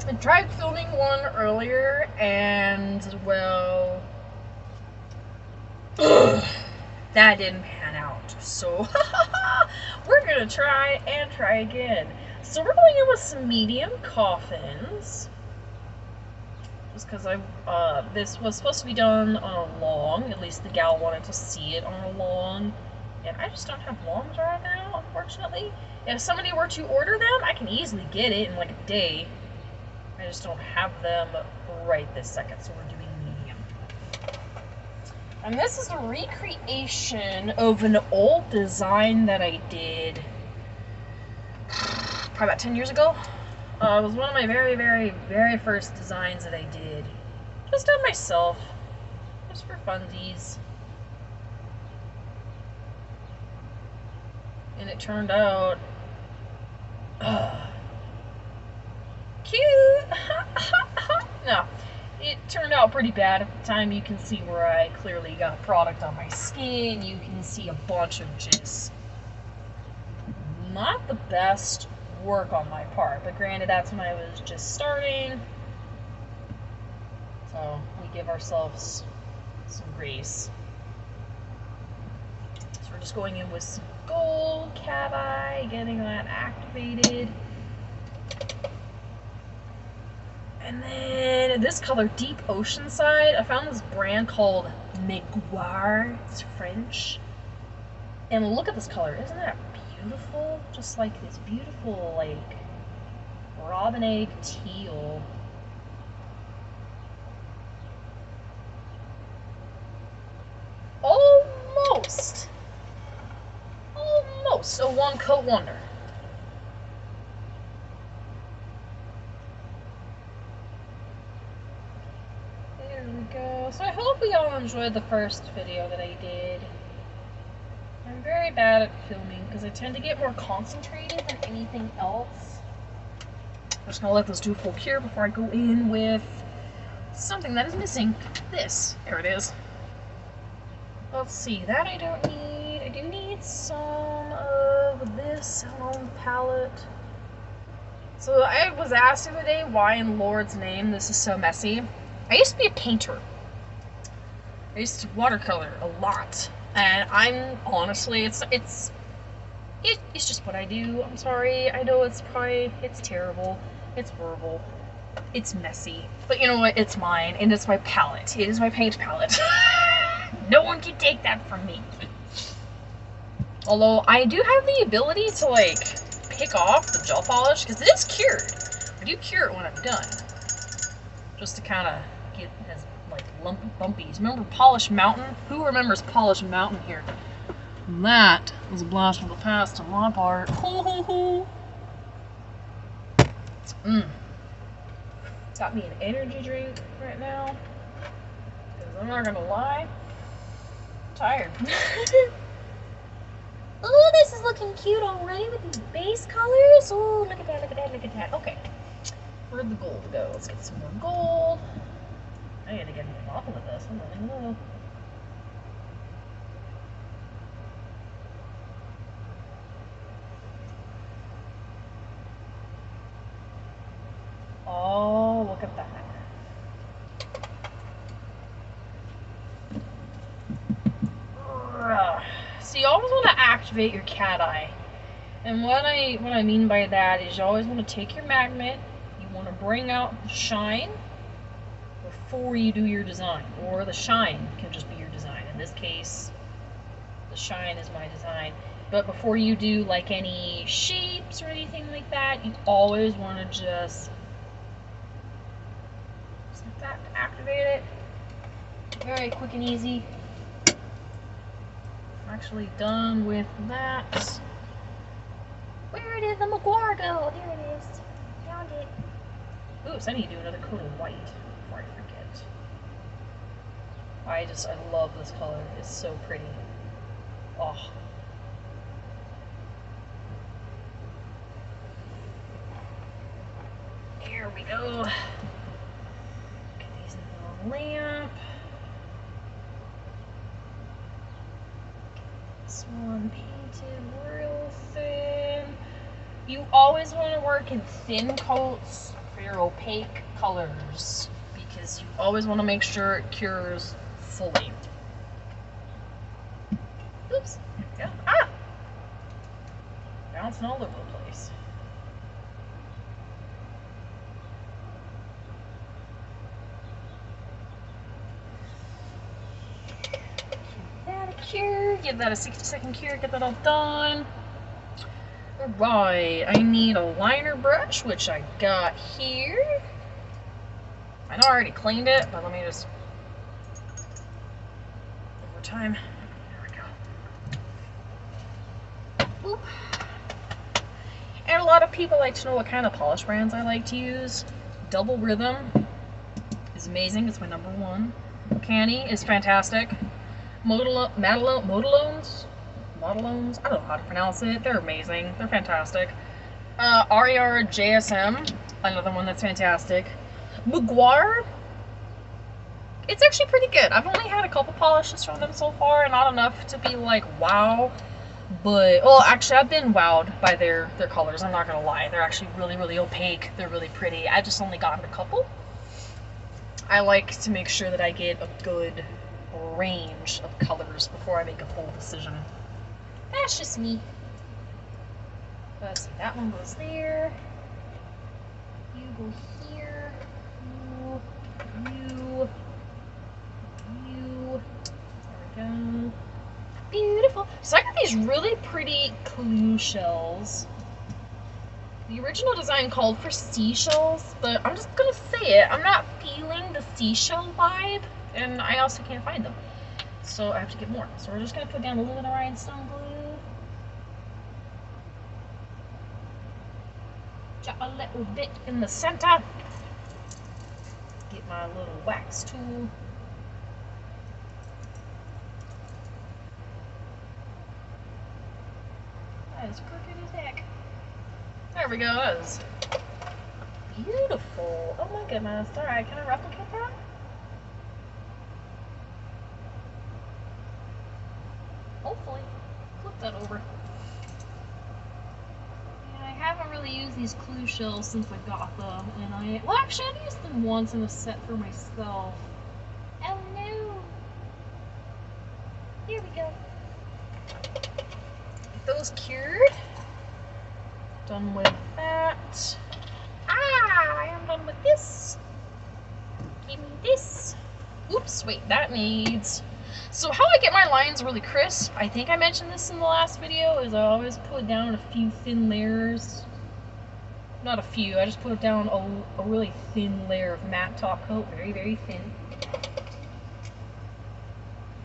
I tried filming one earlier, and well, that didn't pan out. So we're gonna try and try again. So we're going in with some medium coffins, just because this was supposed to be done on a long. At least the gal wanted to see it on a long, and I just don't have longs right now, unfortunately. If somebody were to order them, I can easily get it in like a day. I just don't have them right this second, so we're doing medium. And this is a recreation of an old design that I did probably about 10 years ago. It was one of my very, very, very first designs that I did. Just done myself. Just for funsies. And it turned out... cute! No. It turned out pretty bad at the time. You can see where I clearly got product on my skin. You can see a bunch of just not the best work on my part. But granted, that's when I was just starting. So we give ourselves some grace. So we're just going in with some gold cat eye, getting that activated. And then this color, Deep Oceanside, I found this brand called Miguar. It's French. And look at this color. Isn't that beautiful? Just like this beautiful, like, robin egg teal. Almost a one coat wonder. There we go. So I hope we all enjoyed the first video that I did. I'm very bad at filming because I tend to get more concentrated than anything else. I'm just gonna let those two full cure before I go in with something that is missing. This. There it is. Let's see. That I don't need. I do need some of this on the palette. So I was asked the other day why in Lord's name this is so messy. I used to be a painter. I used to watercolor a lot. And I'm honestly, it's just what I do. I'm sorry. I know it's terrible. It's horrible. It's messy. But you know what? It's mine, and it's my palette. It is my paint palette. No one can take that from me. Although I do have the ability to like pick off the gel polish because it is cured. I do cure it when I'm done, just to kind of get as like lumpy bumpies. Remember Polish Mountain? Who remembers Polish Mountain here? That was a blast from the past on my part. Hoo hoo hoo. Got me an energy drink right now. Because I'm not gonna lie, I'm tired. Oh, this is looking cute already with these base colors. Oh, look at that, look at that, look at that. Okay. Where'd the gold go? Let's get some more gold. I gotta get a bottle of this. I'm running low. Oh, look at that. So you always want to activate your cat eye. And what I mean by that is you always want to take your magnet, you want to bring out the shine before you do your design. Or the shine can just be your design. In this case, the shine is my design. But before you do like any shapes or anything like that, you always want to just like that to activate it. Very quick and easy. I'm actually done with that. Where did the Miguar go? There it is. Found it. Oops, I need to do another coat of white before I forget. I love this color. It's so pretty. Oh. Here we go. Get these in the lamp. This one painted real thin. You always want to work in thin coats for for your opaque colors, because you always want to make sure it cures fully. Oops. Yeah. Ah! Bouncing all over the place. Give that a cure. Give that a 60-second cure. Get that all done. Alright, I need a liner brush, which I got here. I know I already cleaned it, but let me just... over time. There we go. Oop. And a lot of people like to know what kind of polish brands I like to use. Double Rhythm is amazing. It's my #1. Canny is fantastic. Modelones? I don't know how to pronounce it. They're amazing. They're fantastic. RER JSM, another one that's fantastic. Muguar, it's actually pretty good. I've only had a couple polishes from them so far, and not enough to be like, wow. But, well, actually, I've been wowed by their colors. I'm not going to lie. They're actually really, really opaque. They're really pretty. I've just only gotten a couple. I like to make sure that I get a good range of colors before I make a full decision. That's just me. Let's see, that one goes there. You go here. You. There we go. Beautiful. So I got these really pretty clue shells. The original design called for seashells, but I'm just gonna say it. I'm not feeling the seashell vibe, and I also can't find them. So I have to get more. So we're just gonna put down a little bit of rhinestone glue. Drop a little bit in the center. Get my little wax tool. That is crooked as heck. There we go. That is beautiful. Oh my goodness. Alright, can I replicate that? Hopefully. Flip that over. Yeah, I haven't really used these clue shells since I got them, and well, actually I've used them once in a set for myself. Oh no! Here we go. Get those cured. Done with that. I am done with this. Give me this. Oops, wait, that needs... So how I get my lines really crisp, I think I mentioned this in the last video, is I always put down a few thin layers. Not a few, I just put down a really thin layer of matte top coat, very, very thin.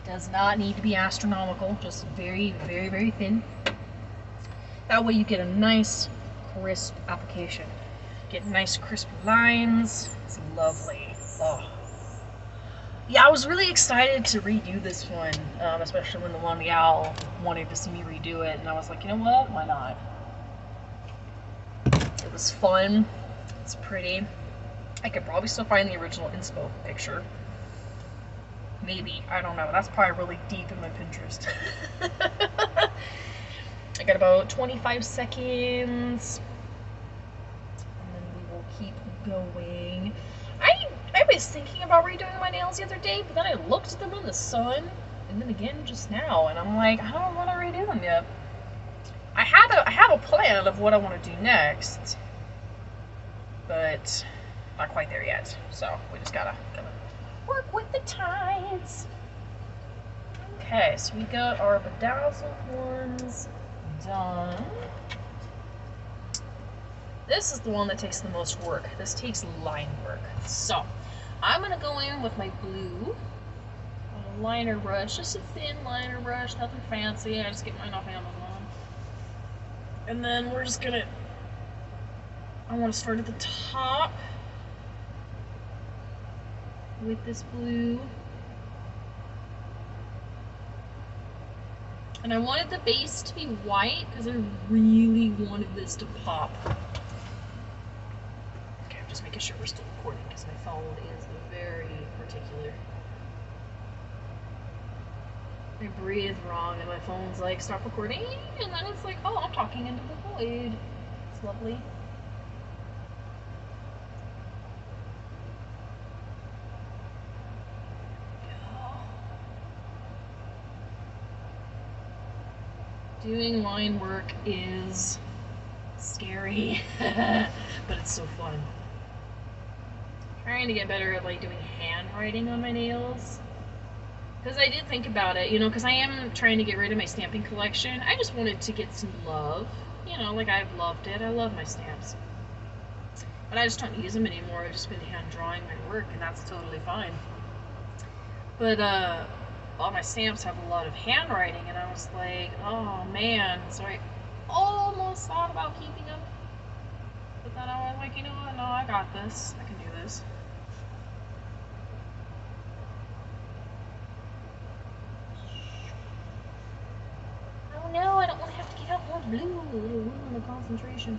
Does not need to be astronomical, just very, very, very thin. That way you get a nice, crisp application. Get nice, crisp lines. It's lovely. Oh. Yeah, I was really excited to redo this one, especially when the one gal wanted to see me redo it, and I was like, you know what? Why not? It was fun. It's pretty. I could probably still find the original inspo picture. Maybe. I don't know. That's probably really deep in my Pinterest. I got about 25 seconds. And then we will keep going. I was thinking about redoing my nails the other day, but then I looked at them in the sun, and then again just now, and I'm like, I don't want to redo them yet. I have a plan of what I want to do next, but not quite there yet. So we just gotta work with the tides. Okay, so we got our bedazzled ones done. This is the one that takes the most work. This takes line work. So I'm gonna go in with my blue on a liner brush, just a thin liner brush, nothing fancy. I just get mine off Amazon. And then we're just gonna, I want to start at the top with this blue. And I wanted the base to be white because I really wanted this to pop. Okay, I'm just making sure we're still recording because my phone is very particular. I breathe wrong and my phone's like, stop recording, and then it's like, oh, I'm talking into the void. It's lovely. Doing line work is scary, but it's so fun. Trying to get better at like doing handwriting on my nails. Because I did think about it, you know, because I am trying to get rid of my stamping collection. I just wanted to get some love. You know, like I've loved it. I love my stamps. But I just don't use them anymore. I've just been hand drawing my work, and that's totally fine. But all my stamps have a lot of handwriting, and I was like, oh man. So I almost thought about keeping them. But then I was like, you know what? No, I got this. I can do this. Oh no, I don't want to have to get out more blue. It'll ruin the concentration.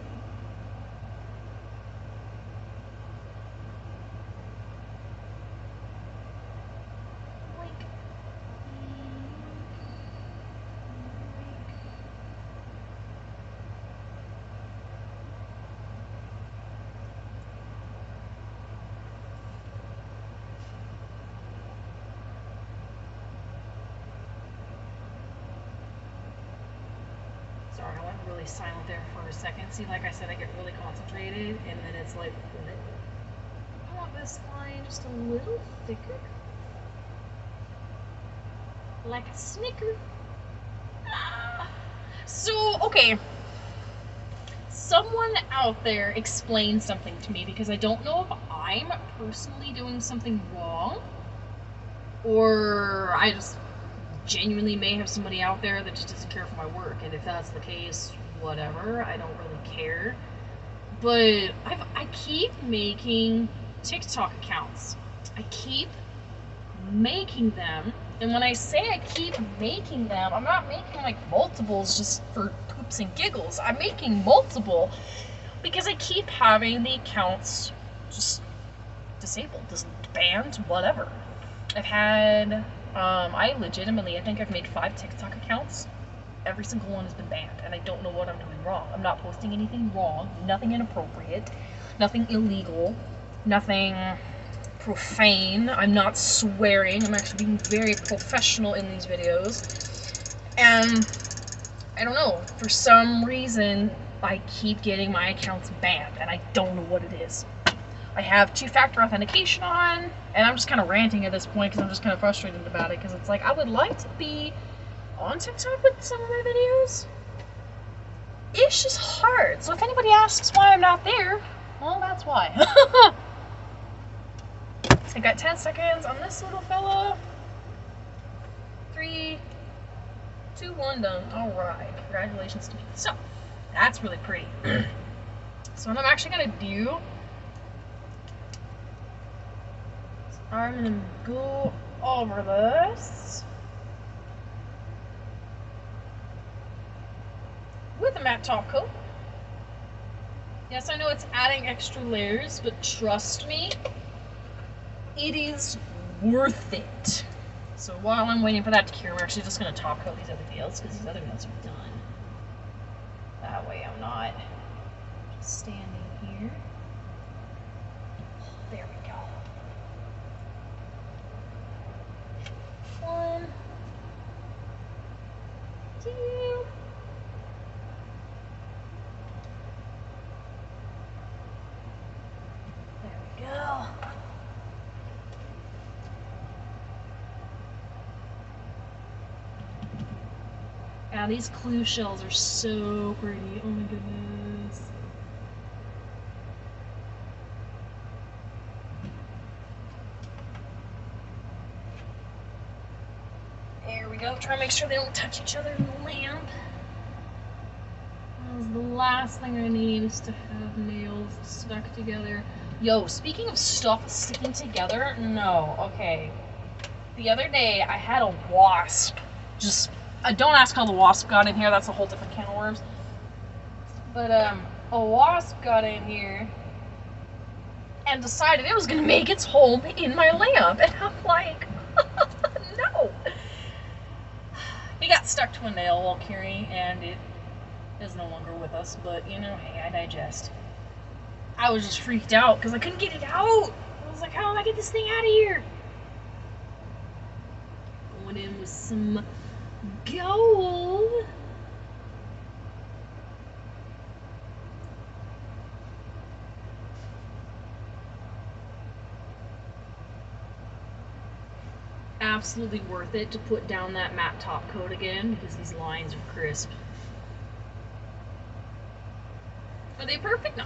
Sorry, I went really silent there for a second. See, like I said, I get really concentrated, and then it's like, what? I want this line just a little thicker. Like a Snicker. Ah. So, okay. Someone out there explain something to me, because I don't know if I'm personally doing something wrong, or I just genuinely may have somebody out there that just doesn't care for my work, and if that's the case, whatever, I don't really care. But I keep making TikTok accounts. I keep making them, and when I say I keep making them, I'm not making like multiples just for poops and giggles. I'm making multiple because I keep having the accounts just disabled, just banned, whatever. I've had I legitimately, I think I've made 5 TikTok accounts. Every single one has been banned, and I don't know what I'm doing wrong. I'm not posting anything wrong, nothing inappropriate, nothing illegal, nothing profane. I'm not swearing. I'm actually being very professional in these videos. And I don't know, for some reason, I keep getting my accounts banned, and I don't know what it is. I have 2-factor authentication on, and I'm just kind of ranting at this point because I'm just kind of frustrated about it, because it's like, I would like to be on TikTok with some of my videos. It's just hard. So if anybody asks why I'm not there, well, that's why. I got 10 seconds on this little fella. 3, 2, 1, done. Alright, congratulations to me. So, that's really pretty. So what I'm actually going to do, I'm going to go over this with a matte top coat. Yes, I know it's adding extra layers, but trust me, it is worth it. So while I'm waiting for that to cure, we're actually just going to top coat these other nails, because these other nails are done. That way I'm not just standing here. There we go. 1, 2. There we go. Yeah, these clue shells are so pretty. Oh my goodness. There we go. Try to make sure they don't touch each other in the lamp. That was the last thing I need, is to have nails stuck together. Yo, speaking of stuff sticking together, no, okay. The other day I had a wasp. Just, don't ask how the wasp got in here, that's a whole different can of worms. But a wasp got in here and decided it was gonna make its home in my lamp, and I'm like, no. He got stuck to a nail while curing, and it is no longer with us, but you know, hey, I digest. I was just freaked out because I couldn't get it out. I was like, how do I get this thing out of here? Going in with some gold. absolutely worth it to put down that matte top coat again because these lines are crisp. Are they perfect? No.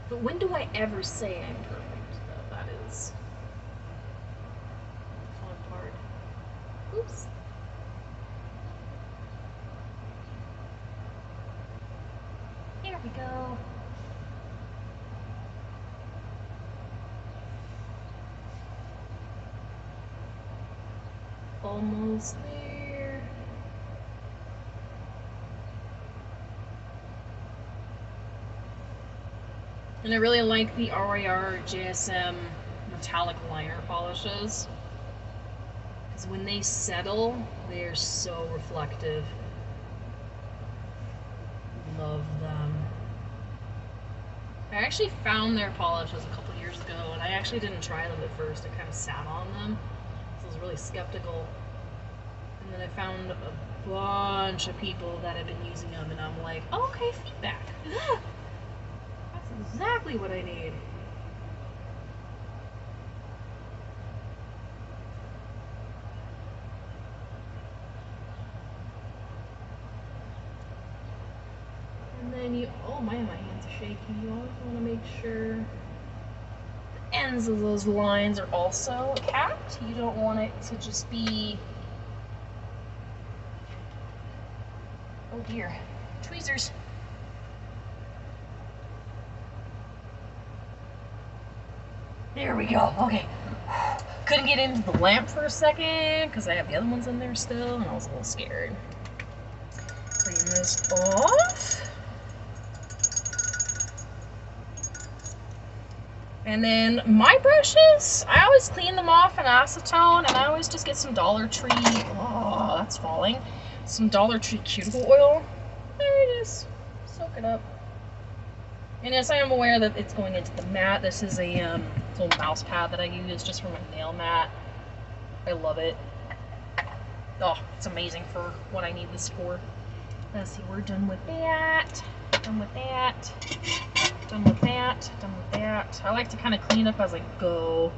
But when do I ever say I'm perfect? That is the fun part. Oops. There we go. Almost there. And I really like the RIR JSM metallic liner polishes. Because when they settle, they're so reflective. Love them. I actually found their polishes a couple years ago, and I actually didn't try them at first. I kind of sat on them. So I was really skeptical. And then I found a bunch of people that have been using them, and I'm like, oh, okay, feedback. That's exactly what I need. And then you, oh man, my hands are shaky. You always want to make sure the ends of those lines are also capped. You don't want it to just be, oh dear, tweezers. There we go, okay. Couldn't get into the lamp for a second because I have the other ones in there still and I was a little scared. Clean this off. And then my brushes, I always clean them off in acetone, and I always just get some Dollar Tree, oh, that's falling, some Dollar Tree cuticle oil. I just soak it up. And yes, I am aware that it's going into the mat. This is a little mouse pad that I use just for my nail mat. I love it. Oh, it's amazing for what I need this for. Let's see, we're done with that. Done with that. Done with that. Done with that. I like to kind of clean up as I go,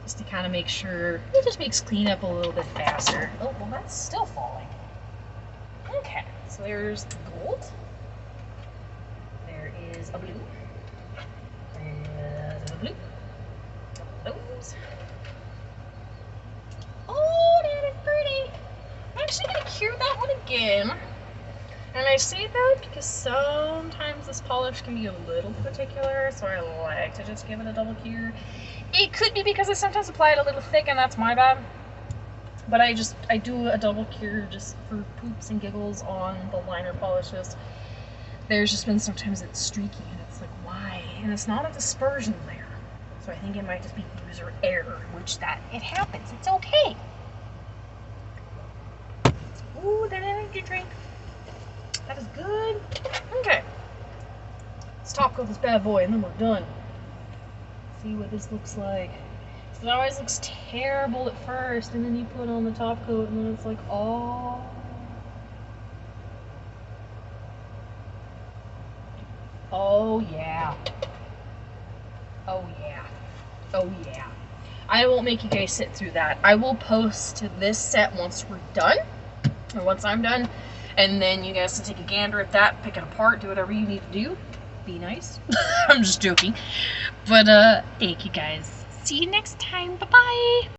just to kind of make sure. It just makes cleanup a little bit faster. Oh, well, that's still falling. Okay, so there's the gold. There is a blue. There's a blue. Those. Oh, that is pretty. I'm actually going to cure that one again. And I say that because sometimes this polish can be a little particular, so I like to just give it a double cure. It could be because I sometimes apply it a little thick, and that's my bad. But I do a double cure just for poops and giggles on the liner polishes. There's just been sometimes it's streaky, and it's like, why? And it's not a dispersion layer. So I think it might just be user error, which it happens. It's okay. Ooh, that energy drink. That is good. Okay. Let's top coat this bad boy and then we're done. See what this looks like. So it always looks terrible at first, and then you put on the top coat and then it's like, oh. Oh yeah. Oh yeah. Oh yeah. I won't make you guys sit through that. I will post this set once we're done, or once I'm done. And then you guys can take a gander at that, pick it apart, do whatever you need to do. Be nice. I'm just joking. But, thank you guys. See you next time. Bye-bye.